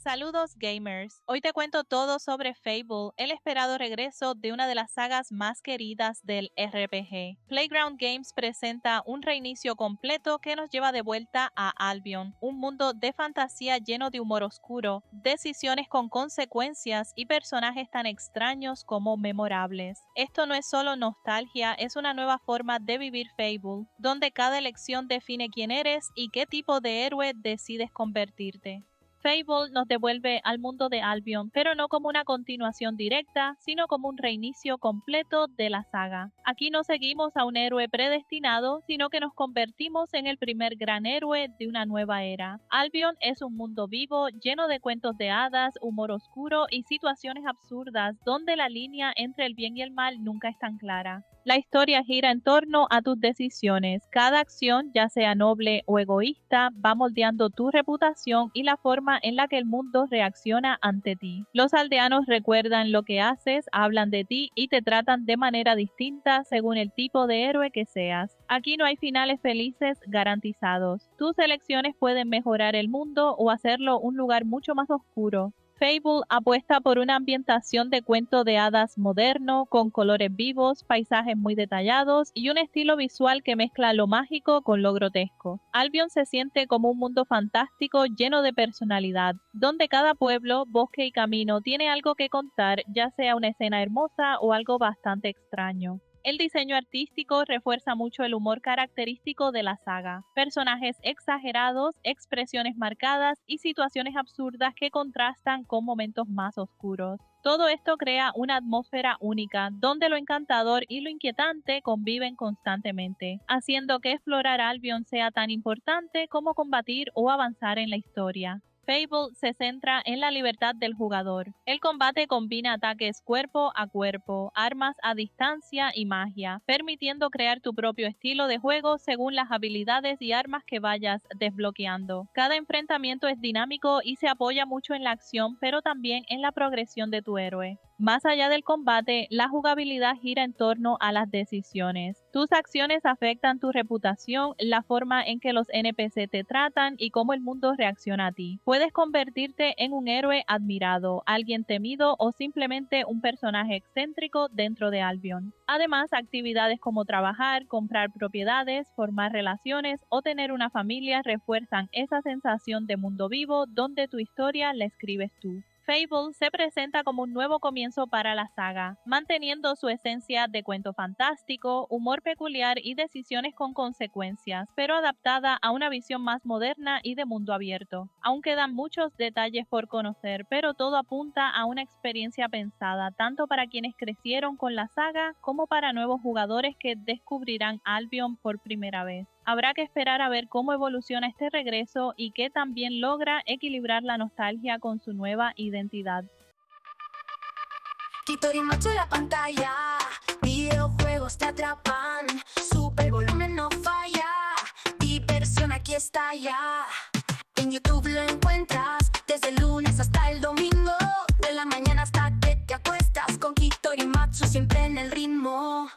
Saludos gamers, hoy te cuento todo sobre Fable, el esperado regreso de una de las sagas más queridas del RPG. Playground Games presenta un reinicio completo que nos lleva de vuelta a Albion, un mundo de fantasía lleno de humor oscuro, decisiones con consecuencias y personajes tan extraños como memorables. Esto no es solo nostalgia, es una nueva forma de vivir Fable, donde cada elección define quién eres y qué tipo de héroe decides convertirte. Fable nos devuelve al mundo de Albion, pero no como una continuación directa, sino como un reinicio completo de la saga. Aquí no seguimos a un héroe predestinado, sino que nos convertimos en el primer gran héroe de una nueva era. Albion es un mundo vivo, lleno de cuentos de hadas, humor oscuro y situaciones absurdas, donde la línea entre el bien y el mal nunca es tan clara. La historia gira en torno a tus decisiones. Cada acción, ya sea noble o egoísta, va moldeando tu reputación y la forma en la que el mundo reacciona ante ti. Los aldeanos recuerdan lo que haces, hablan de ti y te tratan de manera distinta según el tipo de héroe que seas. Aquí no hay finales felices garantizados. Tus elecciones pueden mejorar el mundo o hacerlo un lugar mucho más oscuro. Fable apuesta por una ambientación de cuento de hadas moderno, con colores vivos, paisajes muy detallados y un estilo visual que mezcla lo mágico con lo grotesco. Albion se siente como un mundo fantástico lleno de personalidad, donde cada pueblo, bosque y camino tiene algo que contar, ya sea una escena hermosa o algo bastante extraño. El diseño artístico refuerza mucho el humor característico de la saga. Personajes exagerados, expresiones marcadas y situaciones absurdas que contrastan con momentos más oscuros. Todo esto crea una atmósfera única, donde lo encantador y lo inquietante conviven constantemente, haciendo que explorar Albion sea tan importante como combatir o avanzar en la historia. Fable se centra en la libertad del jugador. El combate combina ataques cuerpo a cuerpo, armas a distancia y magia, permitiendo crear tu propio estilo de juego según las habilidades y armas que vayas desbloqueando. Cada enfrentamiento es dinámico y se apoya mucho en la acción, pero también en la progresión de tu héroe. Más allá del combate, la jugabilidad gira en torno a las decisiones. Tus acciones afectan tu reputación, la forma en que los NPC te tratan y cómo el mundo reacciona a ti. Puedes convertirte en un héroe admirado, alguien temido o simplemente un personaje excéntrico dentro de Albion. Además, actividades como trabajar, comprar propiedades, formar relaciones o tener una familia refuerzan esa sensación de mundo vivo donde tu historia la escribes tú. Fable se presenta como un nuevo comienzo para la saga, manteniendo su esencia de cuento fantástico, humor peculiar y decisiones con consecuencias, pero adaptada a una visión más moderna y de mundo abierto. Aún quedan muchos detalles por conocer, pero todo apunta a una experiencia pensada tanto para quienes crecieron con la saga como para nuevos jugadores que descubrirán Albion por primera vez. Habrá que esperar a ver cómo evoluciona este regreso y que también logra equilibrar la nostalgia con su nueva identidad. Quito y macho la pantalla, videojuegos te atrapan, super volumen no falla, diversión aquí está ya. En YouTube lo encuentras, desde el lunes hasta el domingo, de la mañana hasta que te acuestas, con Quito y Matsu siempre en el ritmo.